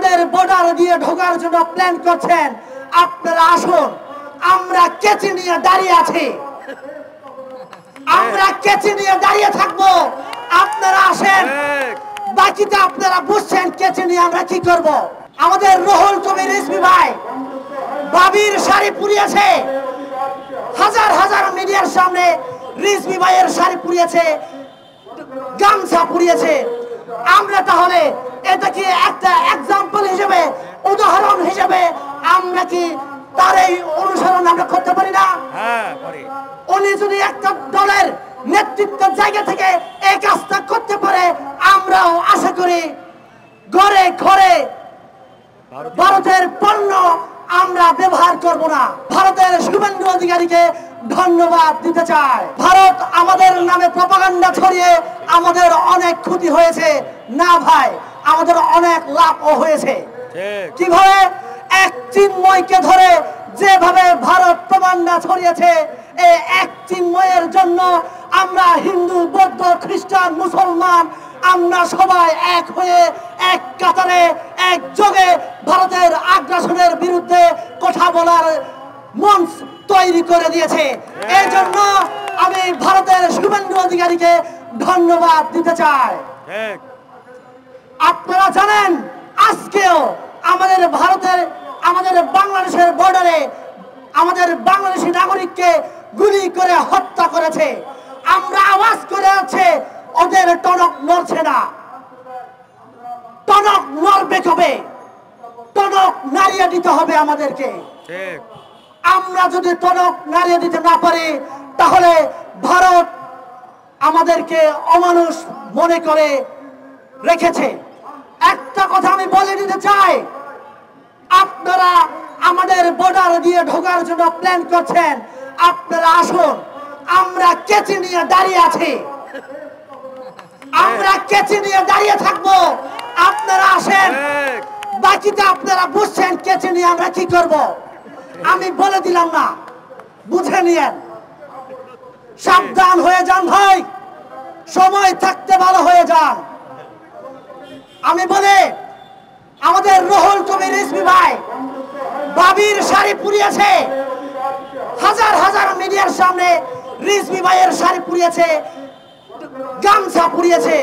আমাদের বর্ডার দিয়ে ঢোকার জন্য প্ল্যান করছেন, আপনারা আসুন। আমরা কেচি নিয়ে দাঁড়িয়ে আছি, আমরা কেচি নিয়ে দাঁড়িয়ে থাকবো। আপনারা আসেন, বাকিটা আপনারা বুঝছেন কেচি নিয়ে আমরা কি করব। আমাদের রুহুল কবির রিজভী ভাই বাবির শাড়ি পুড়িয়েছে, হাজার হাজার মিডিয়ার সামনে রিজভী ভাইয়ের শাড়ি পুড়িয়েছে, গামছা পুড়িয়েছে। আমরা তাহলে এটা কি একটা এক্সাম্পল হিসেবে, উদাহরণ হিসেবে আমরা কি তার এই অনুসরণ আমরা করতে পারি না? উনি যদি একটা দলের নেতৃত্বের জায়গা থেকে এই কাজটা করতে পারে, আমরাও আশা করি ঘরে ঘরে ভারতের পণ্য আমরা ব্যবহার করব না। ভারতের শুভেন্দু অধিকারীকে ধন্যবাদ দিতে চাই। ভারত আমাদের নামে প্রপাগান্ডা ছড়িয়ে আমাদের অনেক ক্ষতি হয়েছে না ভাই, আমাদের অনেক লাভও হয়েছে। কিভাবে? এক চিন্ময়কে ধরে যেভাবে ভারত প্রপাগান্ডা ছড়িয়েছে, এই এক চিন্ময়ের জন্য আমরা হিন্দু, বৌদ্ধ, খ্রিস্টান, মুসলমান আমরা সবাই এক হয়ে এক কাতারে একযোগে ভারতের আগ্রাসনের বিরুদ্ধে কথা বলার মঞ্চ তৈরি করে দিয়েছে। এই জন্য আমি ভারতের শুভেন্দু অধিকারীকে ধন্যবাদ দিতে চাই। আপনারা জানেন আজকেও আমাদের ভারতের, আমাদের বাংলাদেশের বর্ডারে আমাদের বাংলাদেশি নাগরিককে গুলি করে হত্যা করেছে। আমরা আওয়াজ করে আছে, ওদের টনক নড়ছে না। টনক নড়বে কবে? টনক নাড়িয়ে দিতে হবে আমাদেরকে। আমরা যদি টনক নাড়িয়ে দিতে না পারি, তাহলে ভারত আমাদেরকে অমানুষ মনে করে রেখেছে। একটা কথা আমি বলে দিতে চাই, আপনারা আমাদের বর্ডার দিয়ে ঢোকার জন্য প্ল্যান করছেন, আপনারা আসুন। আমরা কেচি নিয়ে দাঁড়িয়ে আছি, আমরা কেচি নিয়ে দাঁড়িয়ে থাকবো। আপনারা আসেন, বাকিটা আপনারা বুঝছেন কেচি নিয়ে আমরা কি করব। আমি বলে দিলাম না, বুঝে নিয়েন। সাবধান হয়ে যান ভাই, সময় থাকতে ভালো হয়ে যান। আমি বলে, আমাদের রুহুল কবির রিজভী ভাই বাবির শাড়ি পুড়িয়েছে, হাজার হাজার মিডিয়ার সামনে রিজভী ভাইয়ের শাড়ি পুড়িয়েছে, গামছা পুড়িয়েছে।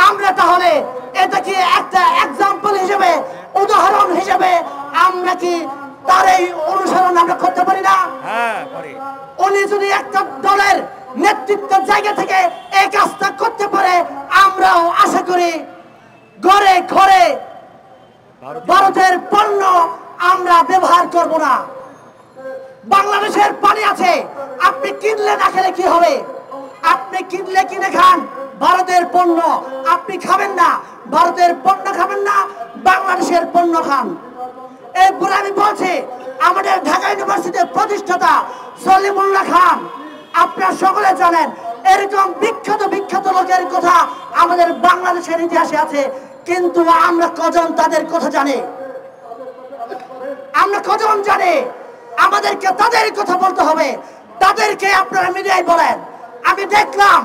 আমরা তাহলে এটা কি একটা এক্সাম্পল হিসেবে, উদাহরণ হিসেবে আমরা কি তার এই অনুসরণ আমরা করতে পারি না? উনি যদি একটা দলের নেতৃত্বের জায়গা থেকে এই কাজটা করতে পারে, আমরাও আশা করি ঘরে ঘরে ভারতের পণ্য আমরা ব্যবহার করব না। বাংলাদেশের পানি আছে, আপনি কিনলে না খেলে কি হবে? আপনি কিনলে কিনে খান ভারতের পণ্য, আপনি খাবেন না ভারতের পণ্য, খাবেন না বাংলাদেশের পণ্য খান। এরপরে আমি বলছি, আমাদের ঢাকা ইউনিভার্সিটির প্রতিষ্ঠাতা সলিমুল্লাহ খান, আপনারা সকলে জানেন, এরকম বিখ্যাত বিখ্যাত লোকের কথা আমাদের বাংলাদেশের ইতিহাসে আছে, কিন্তু আমরা কজন তাদের কথা জানি? আমরা কজন জানি? আমাদেরকে তাদের কথা বলতে হবে, তাদেরকে আপনারা মিডিয়ায় বলেন। আমি দেখলাম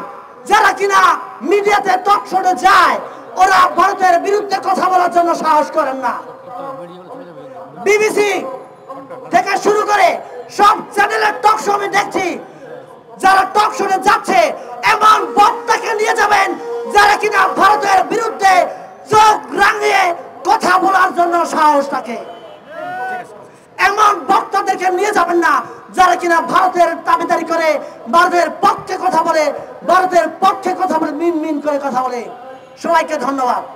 যারা কিনা মিডিয়াতে টক শোতে যায়, ওরা ভারতের বিরুদ্ধে কথা বলার জন্য সাহস করেন না। বিবিসি থেকে শুরু করে সব চ্যানেলের টক শো আমি দেখছি, যারা টক শোতে যাচ্ছে এমন বক্তাকে নিয়ে যাবেন যারা কিনা ভারতের বিরুদ্ধে চোখ রাঙিয়ে কথা বলার জন্য সাহস থাকে। এমন বক্তাদেরকে নিয়ে যাবেন না যারা কিনা ভারতের দাবিদারি করে, ভারতের পক্ষে কথা বলে, ভারতের পক্ষে কথা বলে, মিন মিন করে কথা বলে। সবাইকে ধন্যবাদ।